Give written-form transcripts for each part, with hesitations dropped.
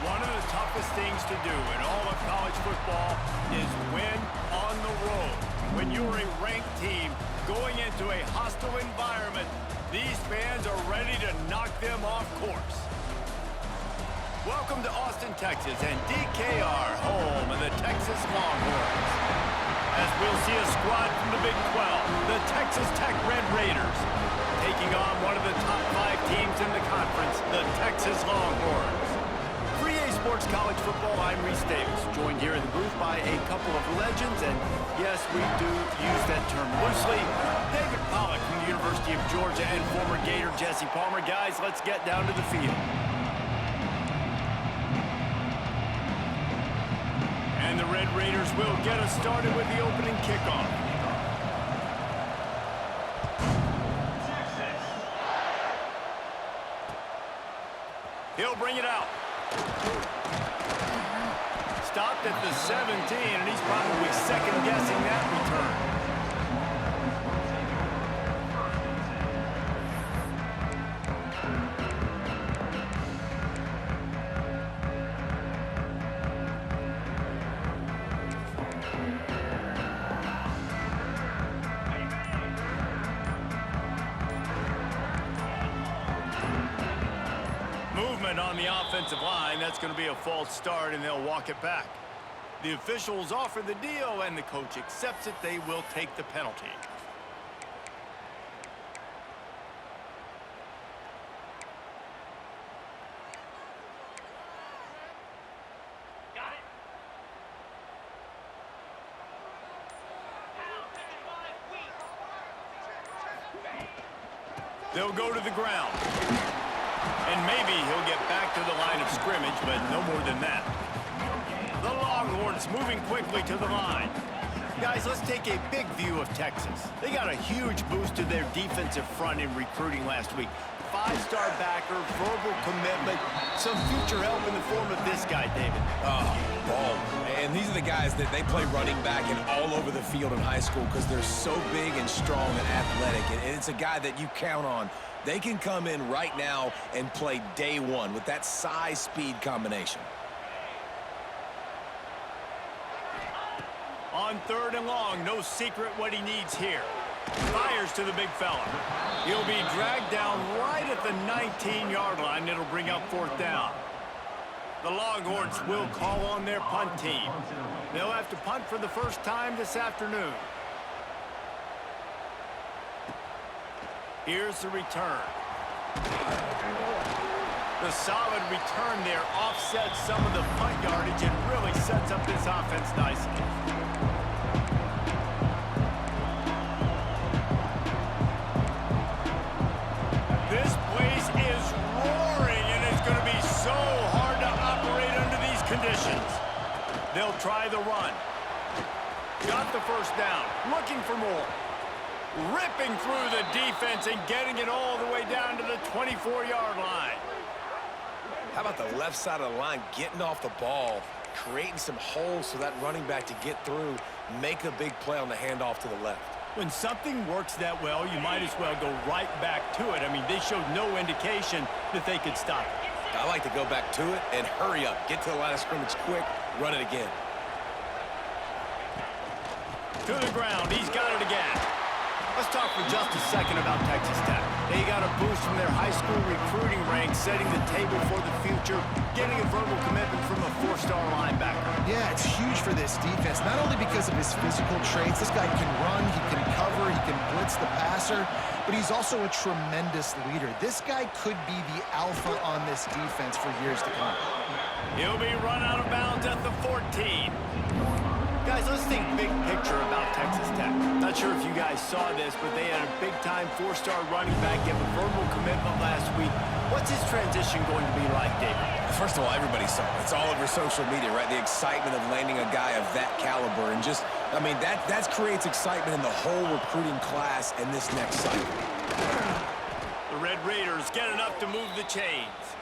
One of the toughest things to do in all of college football is win on the road. When you're a ranked team going into a hostile environment, these fans are ready to knock them off course. Welcome to Austin, Texas, and DKR, home of the Texas Longhorns. As we'll see a squad from the Big 12, the Texas Tech Red Raiders, taking on one of the top 5 teams in the conference, the Texas Longhorns. Sports College Football, I'm Reese Davis, joined here in the booth by a couple of legends, and yes, we do use that term loosely. David Pollack from the University of Georgia and former Gator Jesse Palmer. Guys, let's get down to the field. And the Red Raiders will get us started with the opening kickoff. He'll bring it out. Stopped at the 17, and he's probably second-guessing that return. On the offensive line, that's going to be a false start, and they'll walk it back. The officials offer the deal, and the coach accepts it. They will take the penalty. Got it. They'll go to the ground. And maybe he'll get back to the line of scrimmage, but no more than that. The Longhorns moving quickly to the line. Guys, let's take a big view of Texas. They got a huge boost to their defensive front in recruiting last week. Five-star backer, verbal commitment, some future help in the form of this guy, David. Ball. And these are the guys that they play running back and all over the field in high school because they're so big and strong and athletic. And it's a guy that you count on. They can come in right now and play day one with that size-speed combination. On 3rd and long, no secret what he needs here. Fires to the big fella. He'll be dragged down right at the 19-yard line. It'll bring up 4th down. The Longhorns will call on their punt team. They'll have to punt for the first time this afternoon. Here's the return. The solid return there offsets some of the punt yardage and really sets up this offense nicely. This place is roaring, and it's going to be so hard to operate under these conditions. They'll try the run. Got the first down. Looking for more. Ripping through the defense and getting it all the way down to the 24-yard line. How about the left side of the line getting off the ball, creating some holes for that running back to get through, make a big play on the handoff to the left. When something works that well, you might as well go right back to it. I mean, they showed no indication that they could stop it. I like to go back to it and hurry up. Get to the line of scrimmage quick, run it again. To the ground, he's got it again. Let's talk for just a second about Texas Tech. They got a boost from their high school recruiting ranks, setting the table for the future, getting a verbal commitment from a 4-star linebacker. Yeah, it's huge for this defense, not only because of his physical traits. This guy can run, he can cover, he can blitz the passer, but he's also a tremendous leader. This guy could be the alpha on this defense for years to come. He'll be run out of bounds at the 14. Guys, let's think big picture about Texas Tech. Not sure if you guys saw this, but they had a big-time 4-star running back give a verbal commitment last week. What's his transition going to be like, David? First of all, everybody saw it. It's all over social media, right? The excitement of landing a guy of that caliber. And just, I mean, that creates excitement in the whole recruiting class in this next cycle. The Red Raiders get enough to move the chains.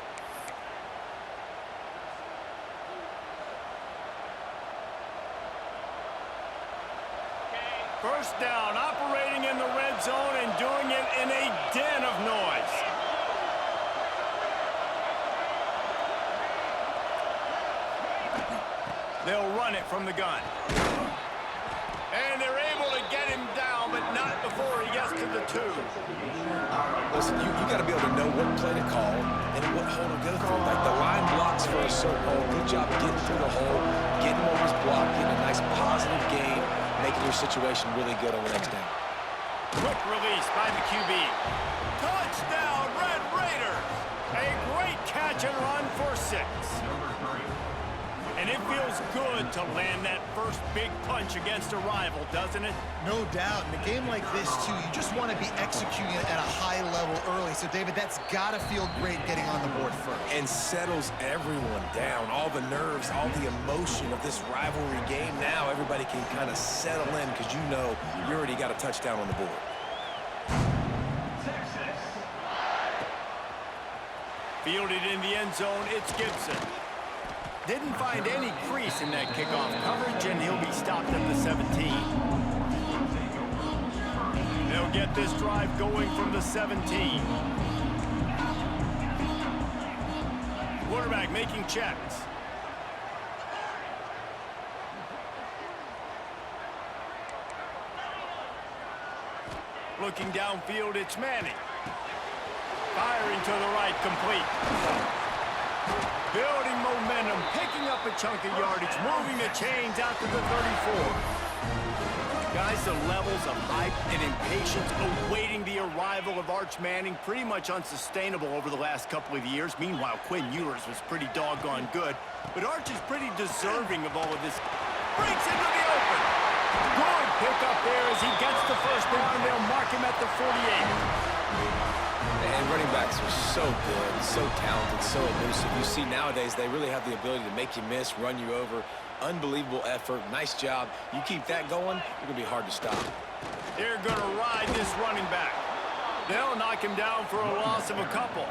First down, operating in the red zone and doing it in a den of noise. They'll run it from the gun. And they're able to get him down, but not before he gets to the 2. Listen, you got to be able to know what play to call and what hole to go through. Like the line blocks for a certain hole. Good job getting through the hole, getting over his block, getting a nice positive gain, making your situation really good on the next down. Quick release by the QB. Touchdown, Red Raiders! A great catch and run for 6. And it feels good to land that first big punch against a rival, doesn't it? No doubt. In a game like this, too, you just want to be executing it at a high level early. So, David, that's got to feel great getting on the board first. And settles everyone down. All the nerves, all the emotion of this rivalry game. Now everybody can kind of settle in because you know you already got a touchdown on the board. Fielded in the end zone, it's Gibson. Didn't find any crease in that kickoff coverage, and he'll be stopped at the 17. They'll get this drive going from the 17. Quarterback making checks. Looking downfield, it's Manning. Firing to the right, complete. Building momentum, picking up a chunk of yardage, moving the chains out to the 34. Guys, the levels of hype and impatience awaiting the arrival of Arch Manning pretty much unsustainable over the last couple of years. Meanwhile, Quinn Ewers was pretty doggone good. But Arch is pretty deserving of all of this. Breaks into the open. Good pick up there as he gets the first down. They'll mark him at the 48. And running backs are so good, so talented, so elusive. You see nowadays they really have the ability to make you miss, run you over. Unbelievable effort. Nice job. You keep that going, you're going to be hard to stop. They're going to ride this running back. They'll knock him down for a loss of a couple.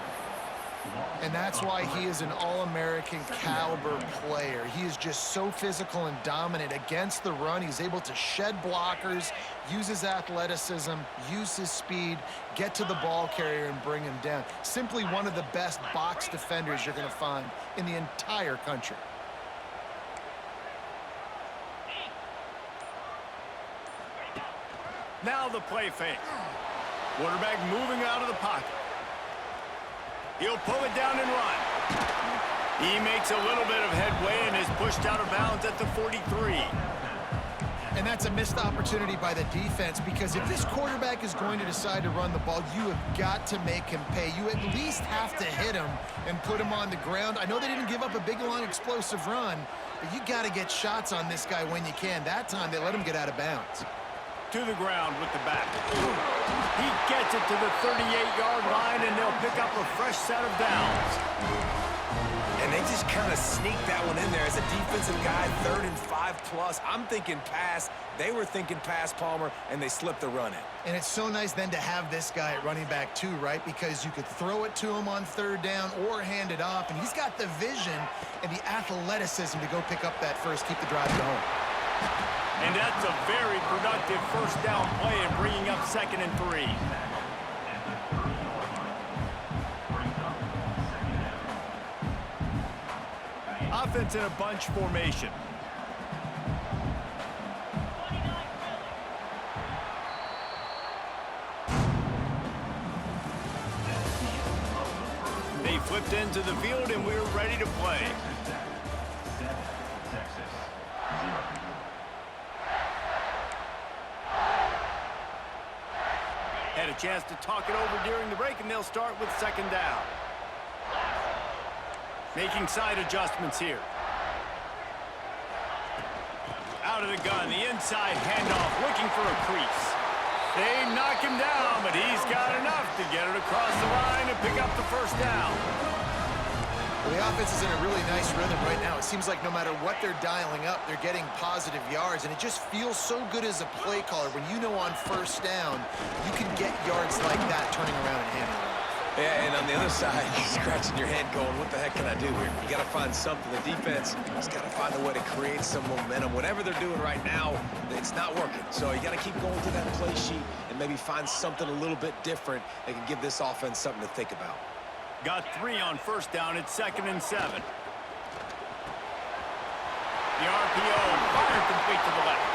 And that's why he is an All-American caliber player. He is just so physical and dominant against the run. He's able to shed blockers, use his athleticism, use his speed, get to the ball carrier and bring him down. Simply one of the best box defenders you're going to find in the entire country. Now the play fake. Quarterback moving out of the pocket. He'll pull it down and run. He makes a little bit of headway and is pushed out of bounds at the 43. And that's a missed opportunity by the defense, because if this quarterback is going to decide to run the ball, you have got to make him pay. You at least have to hit him and put him on the ground. I know they didn't give up a big, long, explosive run, but you got to get shots on this guy when you can. That time, they let him get out of bounds. To the ground with the back. He gets it to the 38-yard line, and they'll pick up a fresh set of downs. And they just kind of sneaked that one in there as a defensive guy, 3rd and 5+. I'm thinking pass. They were thinking pass, Palmer, and they slipped the run in. And it's so nice then to have this guy at running back too, right? Because you could throw it to him on 3rd down or hand it off, and he's got the vision and the athleticism to go pick up that first, keep the drive going. And that's a very productive first down play and bringing up 2nd and 3. Offense in a bunch formation. They flipped into the field and we're ready to play. Had a chance to talk it over during the break, and they'll start with 2nd down. Making side adjustments here. Out of the gun, the inside handoff, looking for a crease. They knock him down, but he's got enough to get it across the line and pick up the first down. Well, the offense is in a really nice rhythm right now. It seems like no matter what they're dialing up, they're getting positive yards, and it just feels so good as a play caller when you know on 1st down you can get yards like that turning around and handing it off. Yeah, and on the other side, you're scratching your head going, what the heck can I do here? You got to find something. The defense has got to find a way to create some momentum. Whatever they're doing right now, it's not working. So you got to keep going to that play sheet and maybe find something a little bit different that can give this offense something to think about. Got 3 on 1st down. It's 2nd and 7. The RPO fired complete to the left.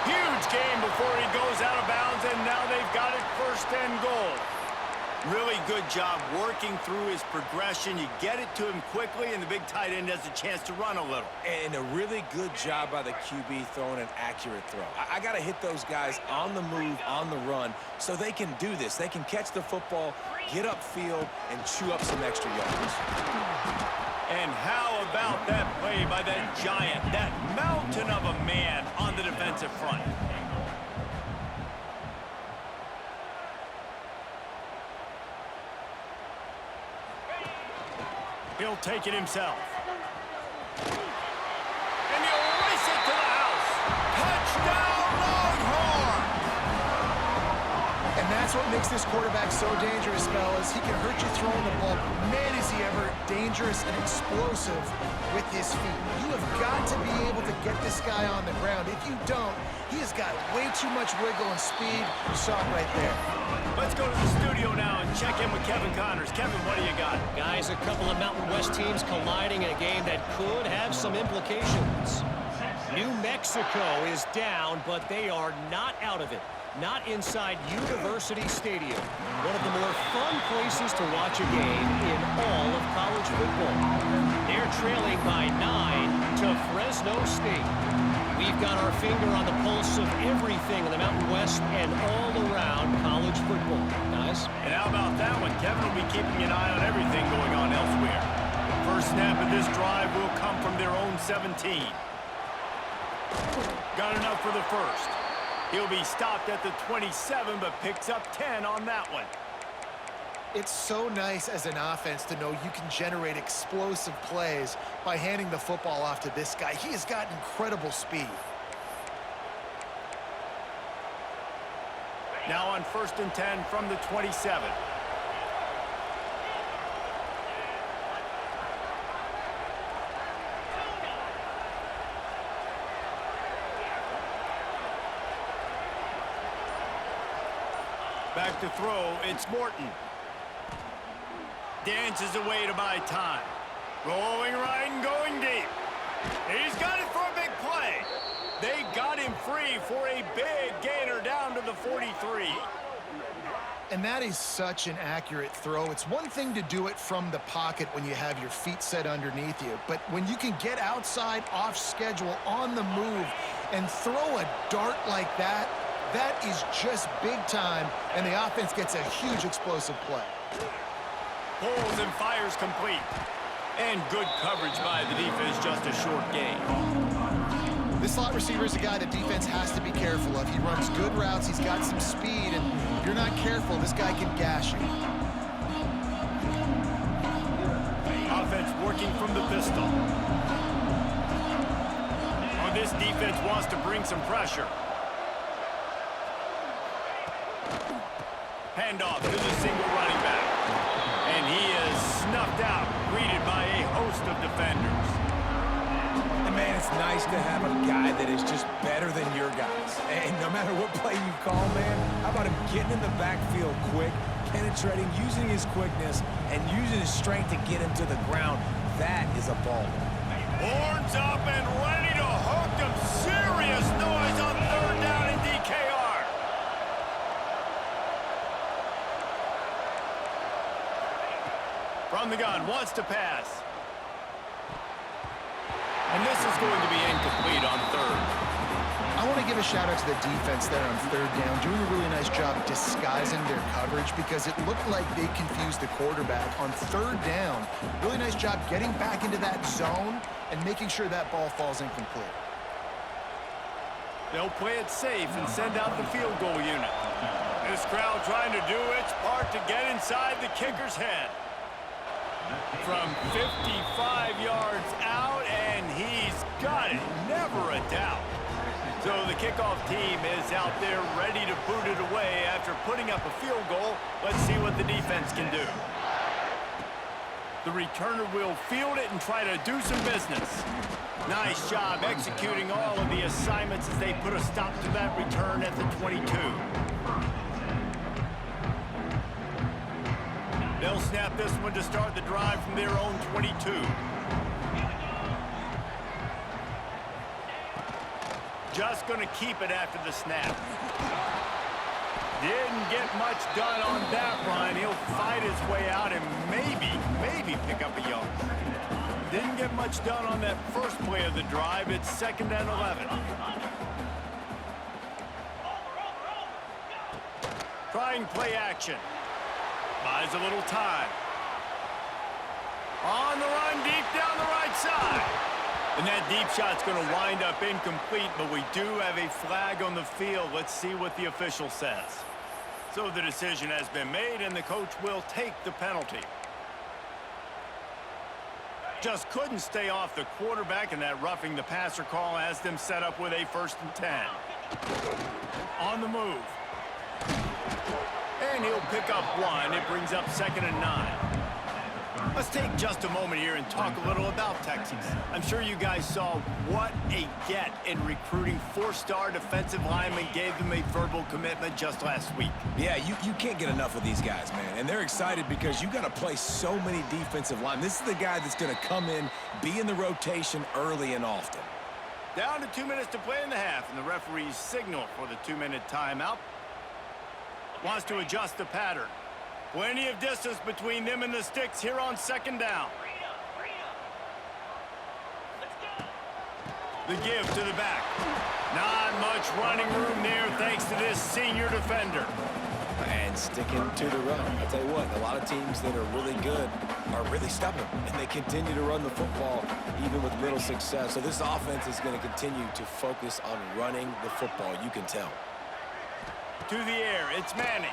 Huge gain before he goes out of bounds, and now they've got it 1st and goal. Really good job working through his progression. You get it to him quickly, and the big tight end has a chance to run a little. And a really good job by the QB throwing an accurate throw. I got to hit those guys on the move, on the run, so they can do this. They can catch the football, get upfield, and chew up some extra yards. And how about that play by that giant, that mountain of a man on the defensive front? He'll take it himself. And he'll race it to the house. Touchdown, Longhorns! And that's what makes this quarterback so dangerous, fellas. He can hurt you throwing the ball, but man, is he ever dangerous and explosive with his feet. You have got to be able to get this guy on the ground. If you don't, he has got way too much wiggle and speed. You saw it right there. Let's go to the studio now and check in with Kevin Connors. Kevin, what do you got? Guys, a couple of Mountain West teams colliding in a game that could have some implications. New Mexico is down, but they are not out of it. Not inside University Stadium, one of the more fun places to watch a game in all of college football. They're trailing by 9 to Fresno State. We've got our finger on the pulse of everything in the Mountain West and all around college football, guys. And how about that one? Kevin will be keeping an eye on everything going on elsewhere. First snap of this drive will come from their own 17. Got enough for the first. He'll be stopped at the 27, but picks up 10 on that one. It's so nice as an offense to know you can generate explosive plays by handing the football off to this guy. He has got incredible speed. Now on 1st and 10 from the 27. Back to throw, it's Morton. Dances away to buy time. Rolling right and going deep. He's got it for a big play. They got him free for a big gainer down to the 43. And that is such an accurate throw. It's one thing to do it from the pocket when you have your feet set underneath you, but when you can get outside, off schedule, on the move, and throw a dart like that, that is just big time, and the offense gets a huge explosive play. Pulls and fires complete. And good coverage by the defense, just a short gain. This slot receiver is a guy the defense has to be careful of. He runs good routes, he's got some speed, and if you're not careful, this guy can gash you. Offense working from the pistol. Oh, this defense wants to bring some pressure. Handoff to the single running back. And he is snuffed out, greeted by a host of defenders. And man, it's nice to have a guy that is just better than your guys. And no matter what play you call, man, how about him getting in the backfield quick, penetrating, using his quickness, and using his strength to get him to the ground. That is a ball. Horns up and ready to hook them. Serious noise on 3rd down in DKR. From the gun, wants to pass. And this is going to be incomplete on 3rd. I want to give a shout out to the defense there on 3rd down, doing a really nice job disguising their coverage because it looked like they confused the quarterback on 3rd down. Really nice job getting back into that zone and making sure that ball falls incomplete. They'll play it safe and send out the field goal unit. This crowd trying to do its part to get inside the kicker's head. From 55 yards out, and he's got it. Never a doubt. So the kickoff team is out there ready to boot it away after putting up a field goal. Let's see what the defense can do. The returner will field it and try to do some business. Nice job executing all of the assignments as they put a stop to that return at the 22. They'll snap this one to start the drive from their own 22. Just going to keep it after the snap. Didn't get much done on that run. He'll fight his way out and maybe pick up a yard. Didn't get much done on that first play of the drive. It's 2nd and 11. Trying play action. Buys a little time. On the run, deep down the right side. And that deep shot's going to wind up incomplete, but we do have a flag on the field. Let's see what the official says. So the decision has been made, and the coach will take the penalty. Just couldn't stay off the quarterback, and that roughing the passer call has them set up with a 1st and 10. On the move. And he'll pick up 1. It brings up 2nd and 9. Let's take just a moment here and talk a little about Texas. I'm sure you guys saw what a get in recruiting. 4-star defensive linemen, gave them a verbal commitment just last week. Yeah, you can't get enough of these guys, man. And they're excited because you got to play so many defensive linemen. This is the guy that's going to come in, be in the rotation early and often. Down to 2 minutes to play in the half, and the referee's signal for the 2-minute timeout. Wants to adjust the pattern. Plenty of distance between them and the sticks here on 2nd down. The give to the back. Not much running room there thanks to this senior defender. And sticking to the run. I'll tell you what, a lot of teams that are really good are really stubborn, and they continue to run the football even with little success. So this offense is going to continue to focus on running the football. You can tell. To the air, it's Manning.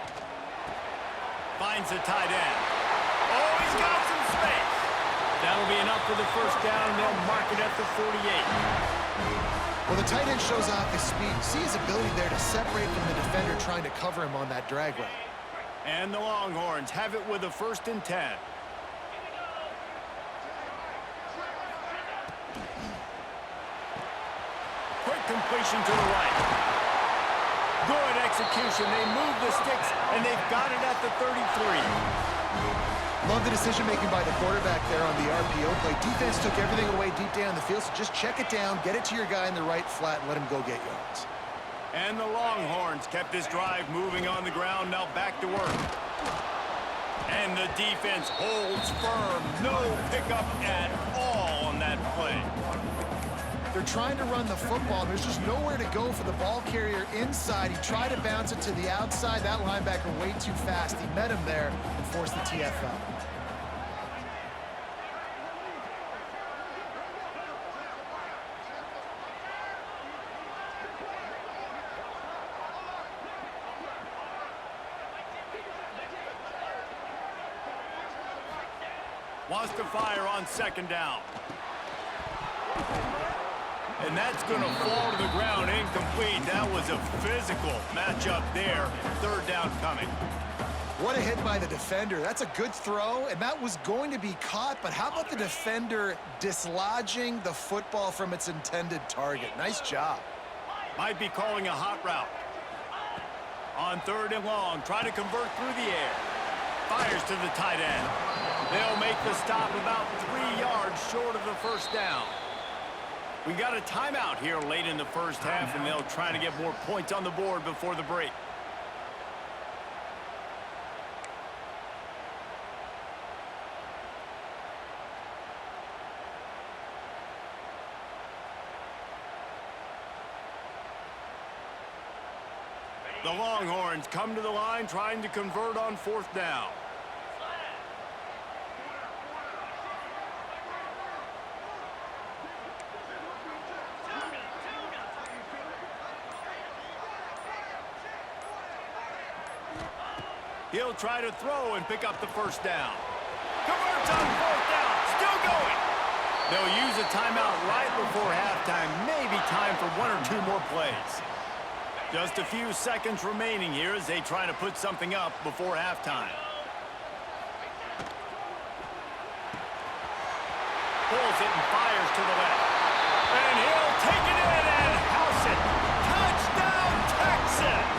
finds the tight end. Oh, he's got some space. That'll be enough for the first down, and they'll mark it at the 48. Well, the tight end shows off his speed. See his ability there to separate from the defender trying to cover him on that drag route. And the Longhorns have it with a 1st and 10. Quick completion to the right. Good execution. They move the sticks, and they've got it at the 33. Love the decision-making by the quarterback there on the RPO play. Defense took everything away deep down the field, so just check it down, get it to your guy in the right flat, and let him go get yards. And the Longhorns kept this drive moving on the ground, now back to work. And the defense holds firm. No pickup at all on that play. They're trying to run the football. There's just nowhere to go for the ball carrier inside. He tried to bounce it to the outside. That linebacker way too fast. He met him there and forced the TFL. Wants to fire on 2nd down. And that's going to fall to the ground incomplete. That was a physical matchup there. 3rd down coming. What a hit by the defender. That's a good throw, and that was going to be caught, but how about the defender dislodging the football from its intended target? Nice job. Might be calling a hot route. On 3rd and long, trying to convert through the air. Fires to the tight end. They'll make the stop about 3 yards short of the 1st down. We got a timeout here late in the 1st half, and they'll try to get more points on the board before the break. The Longhorns come to the line trying to convert on 4th down. He'll try to throw and pick up the 1st down. Converts on 4th down. Still going. They'll use a timeout right before halftime. Maybe time for 1 or 2 more plays. Just a few seconds remaining here as they try to put something up before halftime. Pulls it and fires to the left. And he'll take it in and house it. Touchdown, Texas!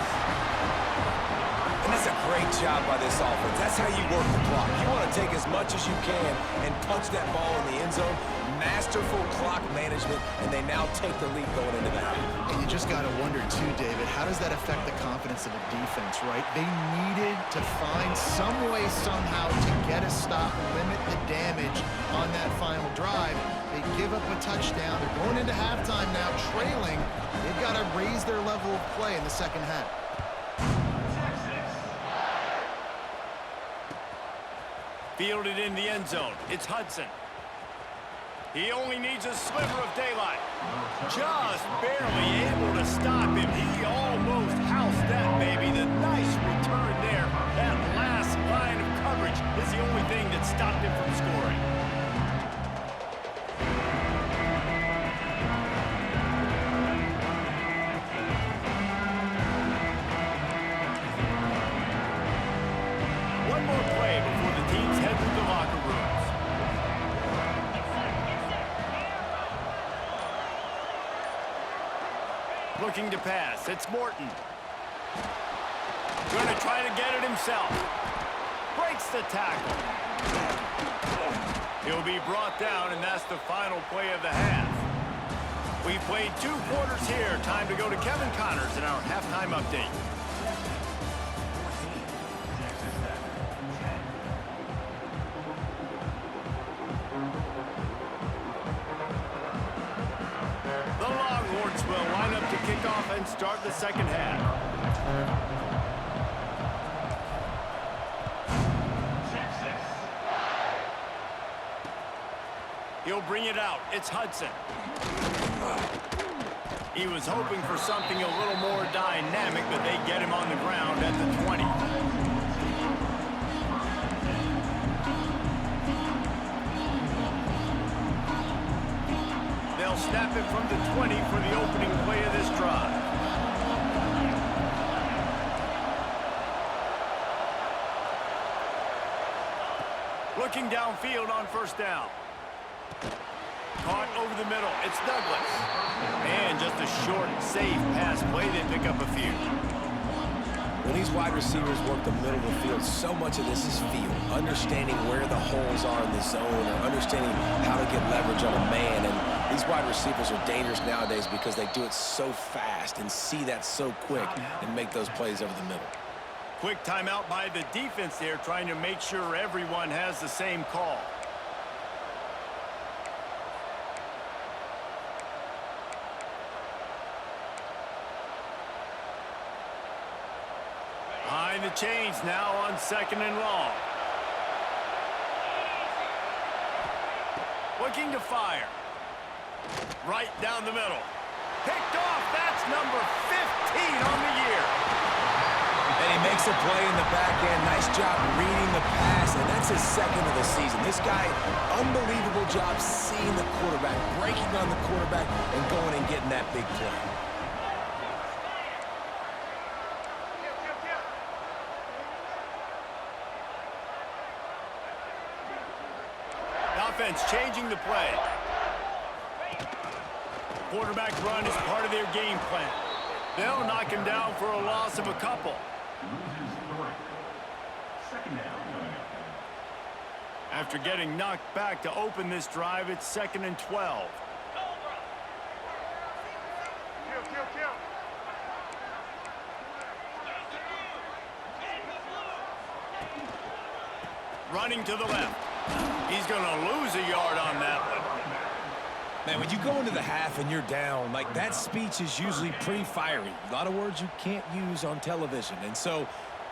And that's a great job by this offense. That's how you work the clock. You want to take as much as you can and punch that ball in the end zone. Masterful clock management, and they now take the lead going into the half. And you just got to wonder, too, David, how does that affect the confidence of the defense, right? They needed to find some way, somehow, to get a stop, limit the damage on that final drive. They give up a touchdown. They're going into halftime now, trailing. They've got to raise their level of play in the 2nd half. Fielded in the end zone. It's Hudson. He only needs a sliver of daylight. Just barely able to stop him. He almost housed that baby. The nice return there. That last line of coverage is the only thing that stopped him from scoring. One more play before the teams head to the locker rooms. Looking to pass. It's Morton. Going to try to get it himself. Breaks the tackle. He'll be brought down, and that's the final play of the half. We've played 2 quarters here. Time to go to Kevin Connors in our halftime update. The Longhorns will line up to kick off and start the 2nd half. He'll bring it out. It's Hudson. He was hoping for something a little more dynamic, but they get him on the ground at the 20. they'll snap it from the 20 for the opening play of this drive. Looking downfield on first down. Caught over the middle. It's Douglas. And just a short, safe pass play. They pick up a few. When these wide receivers work the middle of the field, so much of this is feel. Understanding where the holes are in the zone or understanding how to get leverage on a man. And these wide receivers are dangerous nowadays because they do it so fast and see that so quick and make those plays over the middle. Quick timeout by the defense there, trying to make sure everyone has the same call. Behind the chains now on 2nd and long. Looking to fire. Right down the middle. Picked off. That's number 15 on the year. And he makes a play in the back end. Nice job reading the pass, and that's his 2nd of the season. This guy, unbelievable job seeing the quarterback, breaking on the quarterback, and going and getting that big play. Offense changing the play. Quarterback run is part of their game plan. They'll knock him down for a loss of a couple. After getting knocked back to open this drive, it's 2nd and 12. Running to the left. He's going to lose a yard on that one. Man, when you go into the half and you're down, like that speech is usually pretty fiery. A lot of words you can't use on television. And so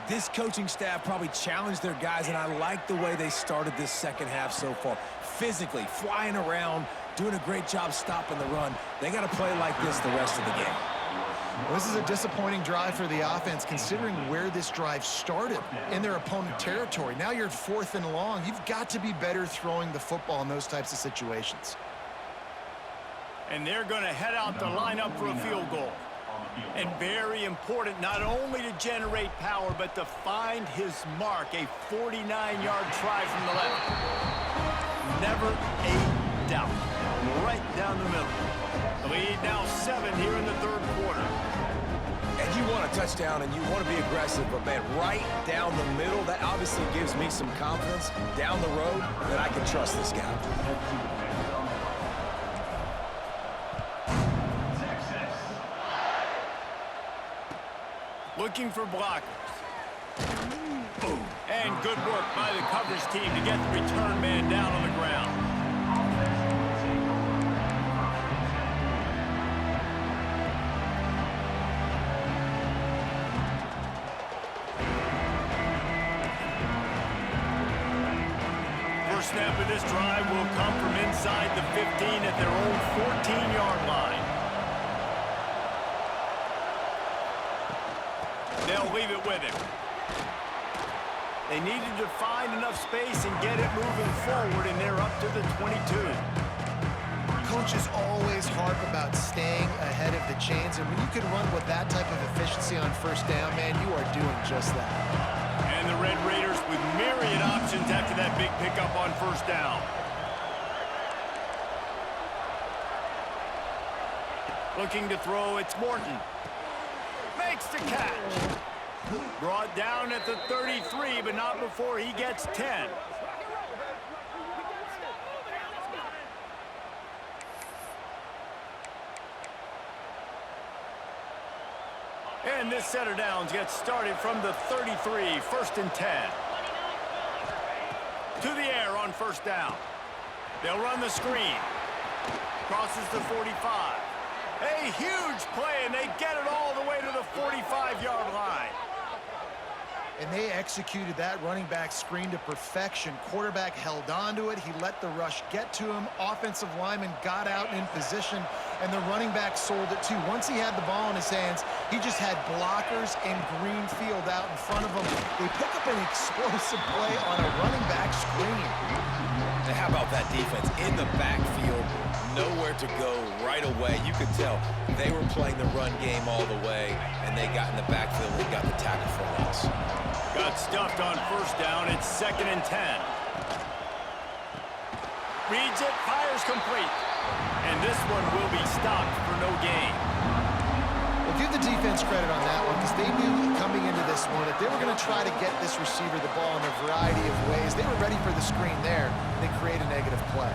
this coaching staff probably challenged their guys, and I like the way they started this second half so far. Physically, flying around, doing a great job stopping the run. They got to play like this the rest of the game. Well, this is a disappointing drive for the offense, considering where this drive started in their opponent territory. Now you're at 4th and long. You've got to be better throwing the football in those types of situations. And they're going to head out to line up for a field goal. And very important, not only to generate power, but to find his mark, a 49-yard try from the left. Never a doubt. Right down the middle. The lead now 7 here in the 3rd quarter. And you want a touchdown and you want to be aggressive, but man, right down the middle, that obviously gives me some confidence down the road that I can trust this guy. Looking for blockers. And good work by the coverage team to get the return man down on the ground. First snap of this drive will come from inside the 15 at their own 14-yard line. They'll leave it with him. They needed to find enough space and get it moving forward, and they're up to the 22. Coaches always harp about staying ahead of the chains, and when you can run with that type of efficiency on first down, man, you are doing just that. And the Red Raiders with myriad options after that big pickup on first down. Looking to throw, it's Morton. Makes the catch. Brought down at the 33, but not before he gets 10. And this set of downs gets started from the 33, 1st and 10. To the air on first down. They'll run the screen. Crosses the 45. A huge play, and they get it all the way to the 45-yard line. And they executed that running back screen to perfection. Quarterback held on to it. He let the rush get to him. Offensive lineman got out and in position, and the running back sold it too. Once he had the ball in his hands, he just had blockers and green field out in front of him. They pick up an explosive play on a running back screen. And how about that defense? In the backfield, nowhere to go right away. You could tell they were playing the run game all the way, and they got in the backfield and got the tackle for a loss. Got stuffed on first down. It's 2nd and 10. Reads it, fires complete. And this one will be stopped for no gain. Well, give the defense credit on that one because they knew coming into this one that they were going to try to get this receiver the ball in a variety of ways. They were ready for the screen there, and they create a negative play.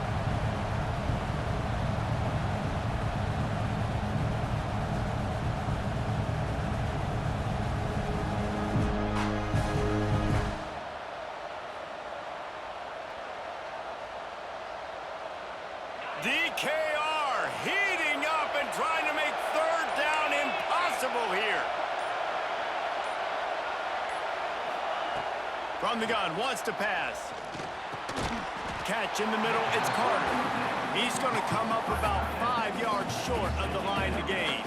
DKR heating up and trying to make 3rd down impossible here. From the gun, wants to pass. Catch in the middle, it's Carter. He's going to come up about 5 yards short of the line to gain.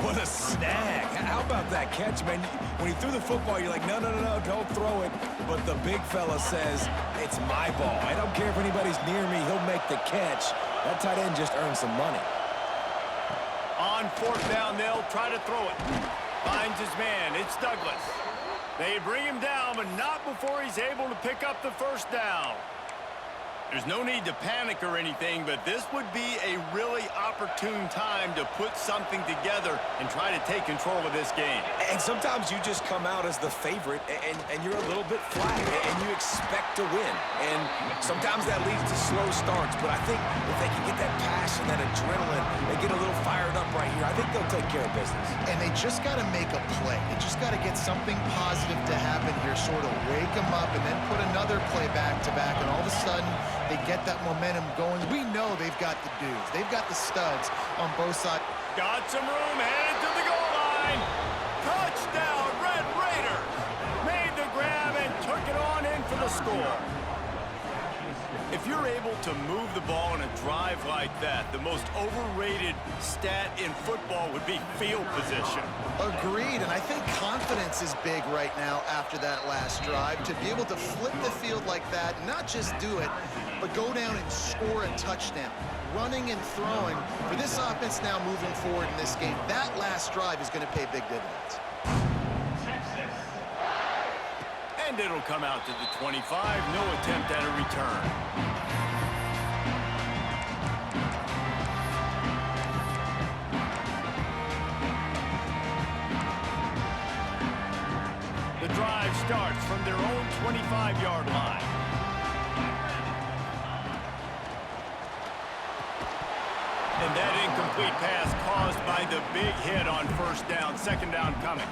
What a snag. How about that catch, man? When he threw the football, you're like, no, don't throw it. But the big fella says, it's my ball. I don't care if anybody's near me. He'll make the catch. That tight end just earned some money. On 4th down, they'll try to throw it. Finds his man. It's Douglas. They bring him down, but not before he's able to pick up the 1st down. There's no need to panic or anything, but this would be a really opportune time to put something together and try to take control of this game. And sometimes you just come out as the favorite, and you're a little bit flat, and you expect to win. And sometimes that leads to slow starts, but I think if they can get that passion, that adrenaline, they get a little fired up right here, I think they'll take care of business. And they just got to make a play. They just got to get something positive to happen here, sort of wake them up, and then put another play back-to-back, and all of a sudden, they get that momentum going. We know they've got the dudes. They've got the studs on both sides. Got some room, headed to the goal line. Touchdown, Red Raiders. Made the grab and took it on in for the score. If you're able to move the ball in a drive like that, the most overrated stat in football would be field position. Agreed, and I think confidence is big right now after that last drive. To be able to flip the field like that, not just do it, but go down and score a touchdown. Running and throwing. For this offense now moving forward in this game, that last drive is going to pay big dividends. And it'll come out to the 25. No attempt at a return. The drive starts from their own 25-yard line. And that incomplete pass caused by the big hit on 1st down. 2nd down coming.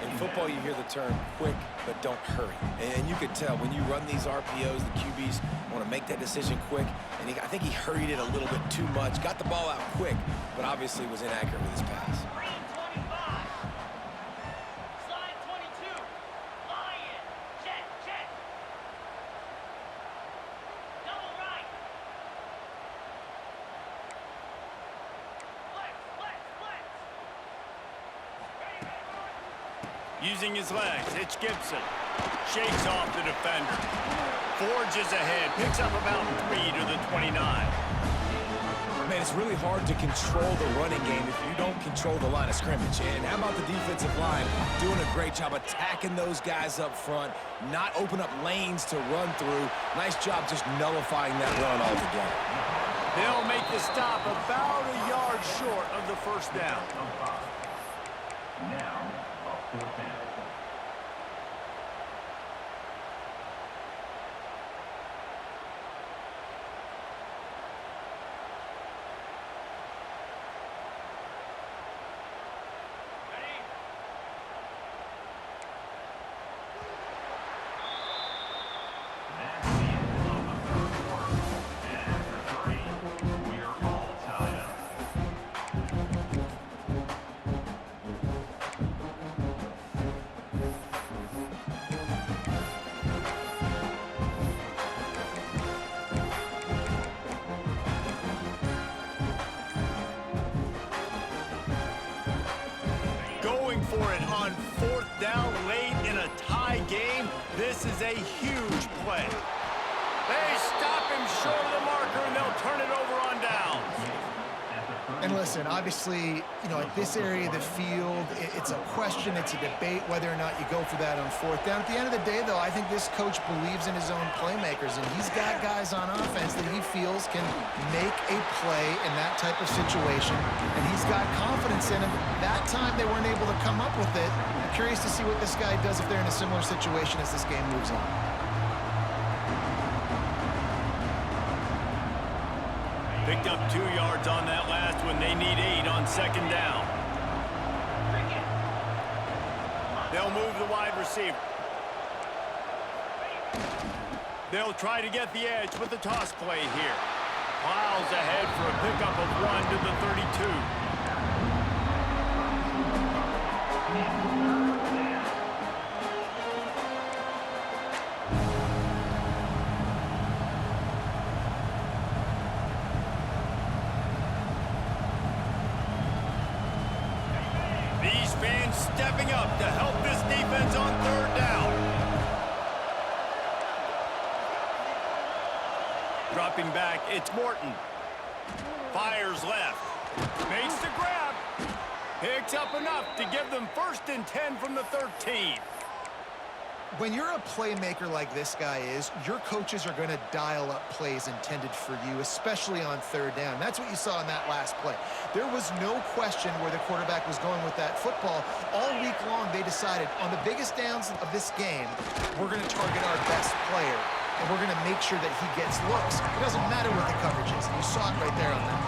In football, you hear the term quick, but don't hurry. And you could tell when you run these RPOs, the QBs want to make that decision quick. And I think he hurried it a little bit too much. Got the ball out quick, but obviously was inaccurate with his pass. Using his legs, it's Gibson. Shakes off the defender. Forges ahead, picks up about 3 to the 29. Man, it's really hard to control the running game if you don't control the line of scrimmage. And how about the defensive line doing a great job attacking those guys up front, not open up lanes to run through. Nice job just nullifying that run altogether. They'll make the stop about a yard short of the 1st down. Now, 4th down. For it on 4th down late in a tie game. This is a huge play. They him short of the marker, and they'll turn it over on downs. And listen, obviously, you know, at this area of the field, it's a question, it's a debate whether or not you go for that on fourth down. At the end of the day, though, I think this coach believes in his own playmakers, and he's got guys on offense that he feels can make a play in that type of situation, and he's got confidence in him. That time they weren't able to come up with it. I'm curious to see what this guy does if they're in a similar situation as this game moves on. Picked up 2 yards on that last one. They need 8 on second down. They'll move the wide receiver. They'll try to get the edge with the toss play here. Plows ahead for a pickup of 1 to the 32. These fans stepping up to help this defense on third down. Dropping back, it's Morton. Fires left. Makes the grab. Picks up enough to give them 1st and 10 from the 13. When you're a playmaker like this guy is, your coaches are going to dial up plays intended for you, especially on third down. That's what you saw in that last play. There was no question where the quarterback was going with that football. All week long, they decided on the biggest downs of this game, we're going to target our best player, and we're going to make sure that he gets looks. It doesn't matter what the coverage is. You saw it right there on that.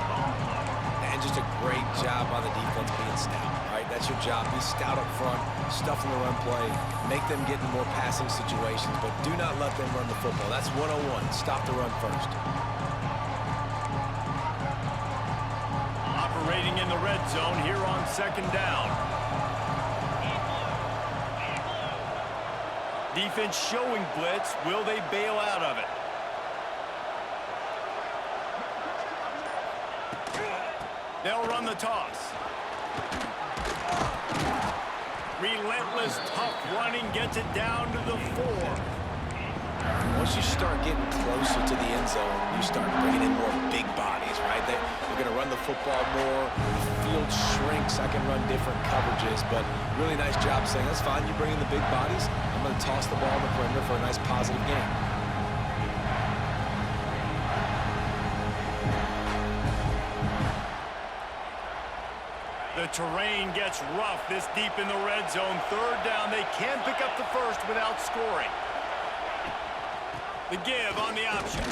And just a great job by the defense being stout, right? That's your job. Be stout up front, stuff in the run play, make them get in more passing situations, but do not let them run the football. That's 101. Stop the run first. Operating in the red zone here on second down. Defense showing blitz. Will they bail out of it? They'll run the toss. Relentless, tough running gets it down to the 4. Once you start getting closer to the end zone, you start bringing in more big bodies, right? They're going to run the football more. The field shrinks. I can run different coverages, but really nice job saying, that's fine. You bring in the big bodies. I'm going to toss the ball in the perimeter for a nice positive game. The terrain gets rough this deep in the red zone. Third down, they can pick up the first without scoring. The give on the option.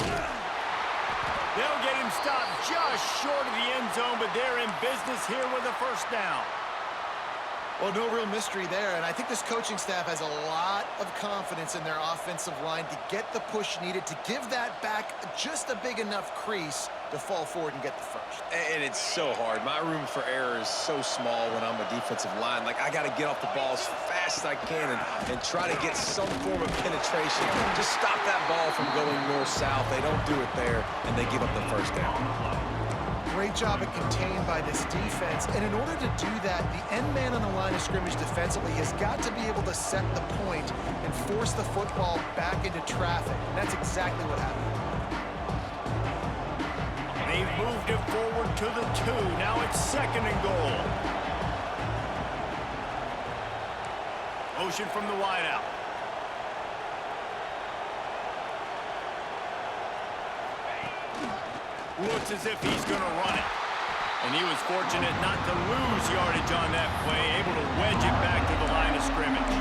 They'll get him stopped just short of the end zone, but they're in business here with a first down. Well, no real mystery there, and I think this coaching staff has a lot of confidence in their offensive line to get the push needed to give that back just a big enough crease to fall forward and get the first. And it's so hard. My room for error is so small when I'm a defensive line. Like, I got to get off the ball as fast as I can and try to get some form of penetration. Just stop that ball from going north-south. They don't do it there, and they give up the first down. Great job at contained by this defense, and in order to do that, the end man on the line of scrimmage defensively has got to be able to set the point and force the football back into traffic, and that's exactly what happened. They've moved it forward to the 2. Now it's 2nd and goal. Motion from the wideout. Looks as if he's going to run it. And he was fortunate not to lose yardage on that play, able to wedge it back to the line of scrimmage.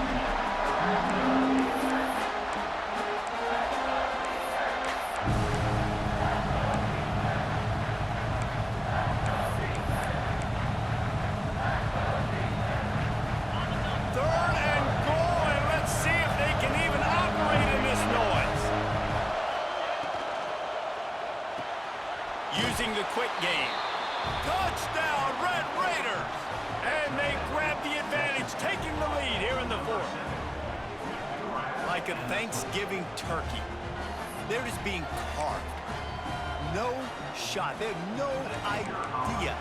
Third and goal, and let's see if they can even operate in this noise. Using the quick game. Touchdown, Red Raiders! And they grab the advantage, taking the lead here in the 4th. Like a Thanksgiving turkey, they're just being carved. No shot. They have no idea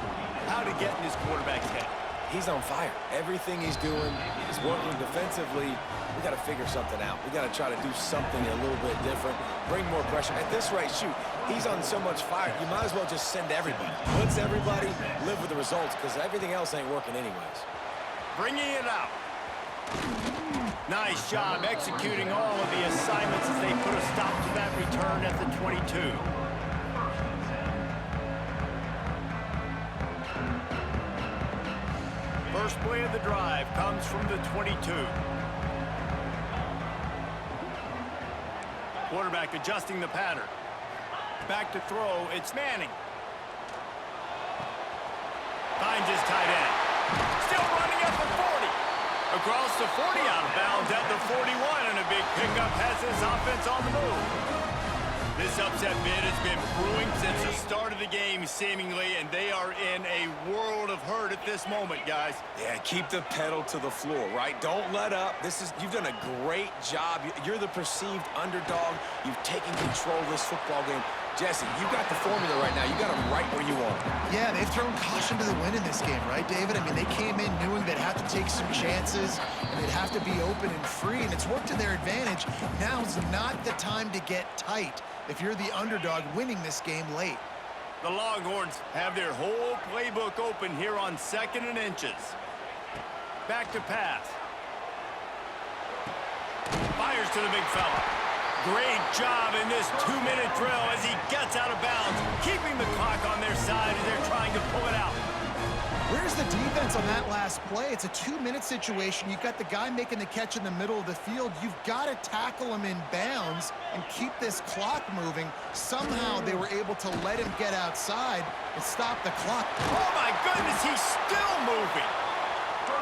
how to get in this quarterback's head. he's on fire. Everything he's doing is working defensively. We got to figure something out. We got to try to do something a little bit different, bring more pressure. At this rate, shoot, he's on so much fire, you might as well just send everybody. Blitz everybody, live with the results, because everything else ain't working anyways. Bringing it out. Nice job executing all of the assignments as they put a stop to that return at the 22. First play of the drive comes from the 22. Quarterback adjusting the pattern. Back to throw, it's Manning. Finds his tight end. Still running at the 40. Across the 40, out of bounds at the 41, and a big pickup has his offense on the move. This upset bid has been brewing since the start of the game, seemingly, and they are in a world of hurt at this moment, guys. Yeah, keep the pedal to the floor, right? Don't let up. You've done a great job. You're the perceived underdog. You've taken control of this football game. Jesse, you got the formula right now. You got them right where you want them. Yeah, they've thrown caution to the wind in this game, right, David? I mean, they came in knowing they'd have to take some chances, and they'd have to be open and free, and it's worked to their advantage. Now's not the time to get tight if you're the underdog winning this game late. The Longhorns have their whole playbook open here on 2nd and inches. Back to pass. Fires to the big fella. Great job in this 2-minute drill as he gets out of bounds, keeping the clock on their side as they're trying to pull it out. Where's the defense on that last play? It's a 2-minute situation. You've got the guy making the catch in the middle of the field. You've got to tackle him in bounds and keep this clock moving. Somehow they were able to let him get outside and stop the clock. Oh my goodness, he's still moving.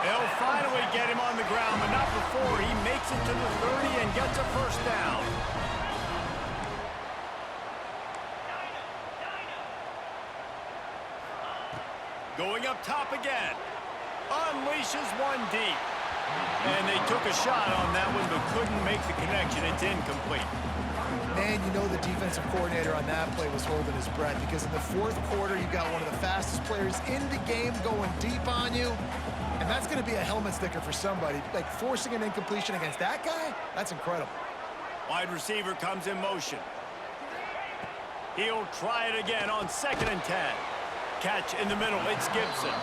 They'll finally get him on the ground, but not before he makes it to the 30 and gets a first down. Going up top again. Unleashes one deep. And they took a shot on that one, but couldn't make the connection. It's incomplete. Man, you know the defensive coordinator on that play was holding his breath, because in the 4th quarter, you got one of the fastest players in the game going deep on you. And that's going to be a helmet sticker for somebody. Like, forcing an incompletion against that guy, that's incredible. Wide receiver comes in motion. He'll try it again on 2nd and 10. Catch in the middle, it's Gibson.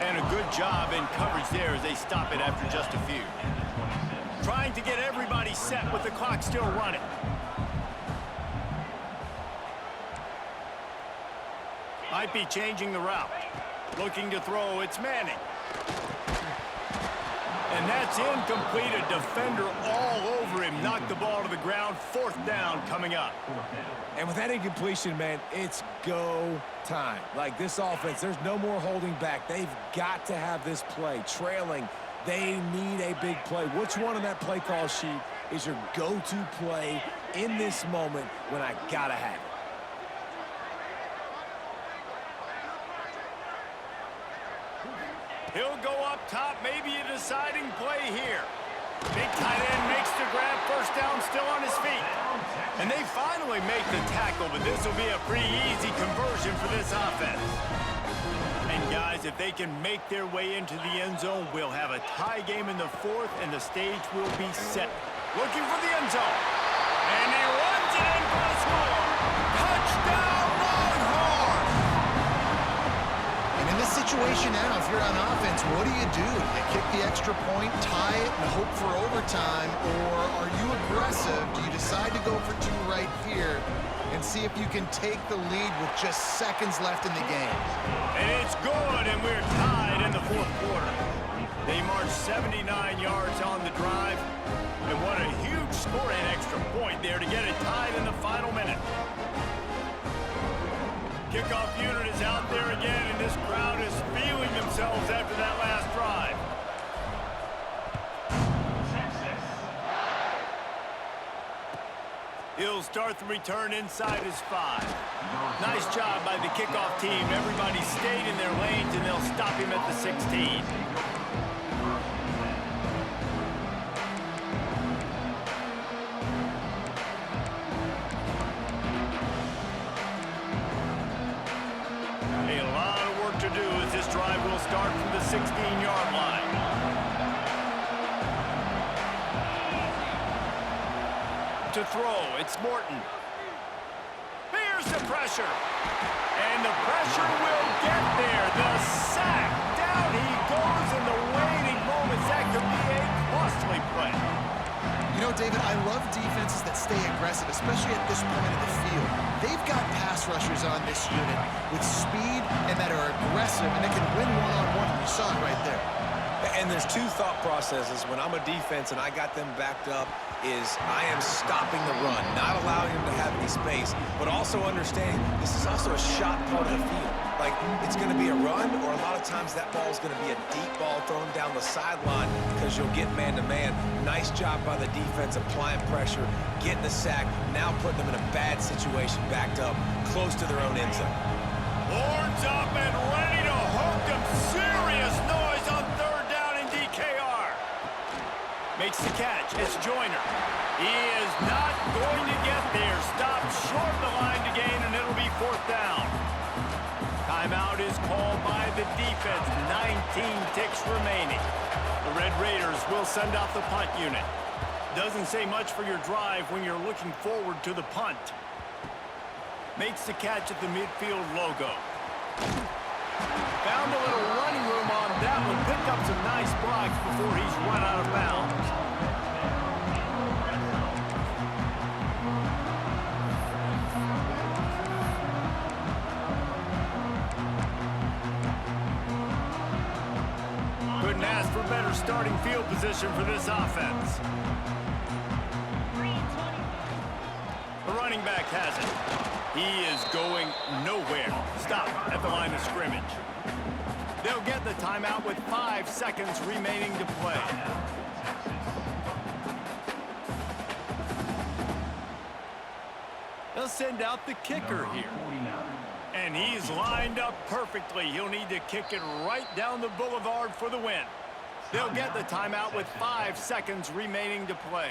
And a good job in coverage there as they stop it after just a few. Trying to get everybody set with the clock still running. Might be changing the route. Looking to throw, it's Manning. And that's incomplete. A defender all over him. Knocked the ball to the ground. 4th down coming up. And with that incompletion, man, it's go time. Like, this offense, there's no more holding back. They've got to have this play. Trailing, they need a big play. Which one on that play call sheet is your go-to play in this moment when I gotta have it? He'll go up top, maybe a deciding play here. Big tight end makes the grab, first down, still on his feet. And they finally make the tackle, but this will be a pretty easy conversion for this offense. And guys, if they can make their way into the end zone, we'll have a tie game in the 4th, and the stage will be set. Looking for the end zone. And he runs it in for the score. Touchdown, Longhorns! And in this situation now, if you're on offense, what do? You kick the extra point, tie it, and hope for overtime, or are you aggressive? Do you decide to go for 2 right here and see if you can take the lead with just seconds left in the game? And it's good, and we're tied in the 4th quarter. They march 79 yards on the drive, and what a huge score and extra point there to get it tied in the final minute. Kickoff unit is out there again, and this crowd is feeling themselves after that last drive. He'll start the return inside his 5. Nice job by the kickoff team. Everybody stayed in their lanes, and they'll stop him at the 16. A lot of work to do as as this drive will start from the 16-yard line. To throw, it's Morton. Here's the pressure. And the pressure will get there. The sack. Down he goes in the waiting moments. That could be a costly play. You know, David, I love defenses that stay aggressive, especially at this point of the field. They've got pass rushers on this unit with speed and that are aggressive and that can win one-on-one, and you saw it right there. And there's two thought processes when I'm a defense and I got them backed up is I am stopping the run, not allowing them to have any space, but also understanding this is also a shot part of the field. Like, it's going to be a run, or a lot of times that ball is going to be a deep ball thrown down the sideline because you'll get man-to-man. Nice job by the defense applying pressure, getting the sack, now putting them in a bad situation, backed up, close to their own end zone. Horns up and ready to hook them. Serious noise on third down in DKR. Makes the catch. It's Joyner. He is not going to get there. Stopped short of the line to gain, and it'll be fourth down. Timeout is called by the defense. 19 ticks remaining. The Red Raiders will send out the punt unit. Doesn't say much for your drive when you're looking forward to the punt. Makes the catch at the midfield logo. Found a little running room on that one. Picked up some nice blocks before he's run out of bounds. Couldn't ask for better starting field position for this offense. The running back has it. He is going nowhere. Stop at the line of scrimmage. They'll get the timeout with 5 seconds remaining to play. They'll send out the kicker here. And he's lined up perfectly. He'll need to kick it right down the boulevard for the win. They'll get the timeout with 5 seconds remaining to play.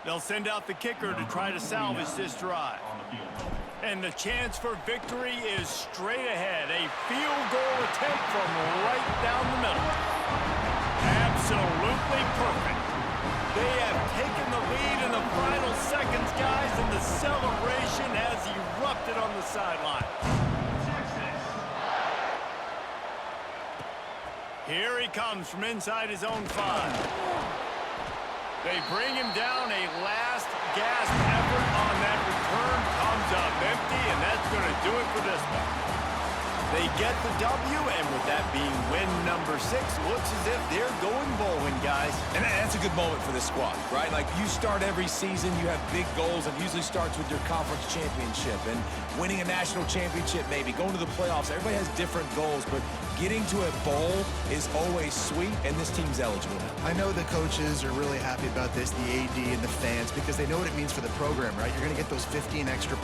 They'll send out the kicker to try to salvage this drive. And the chance for victory is straight ahead. A field goal attempt from right down the middle. Absolutely perfect. They have taken the lead in the final seconds, guys, and the celebration has erupted on the sideline. Here he comes from inside his own 5. They bring him down. A last gasp effort on that return comes up empty, and that's going to do it for this one. They get the W, and with that being win number 6, looks as if they're going bowling, guys. And that's a good moment for this squad, right? Like, you start every season, you have big goals, and usually starts with your conference championship and winning a national championship, maybe going to the playoffs. Everybody has different goals, but getting to a bowl is always sweet, and this team's eligible now. I know the coaches are really happy about this, the AD and the fans, because they know what it means for the program, right? You're going to get those 15 extra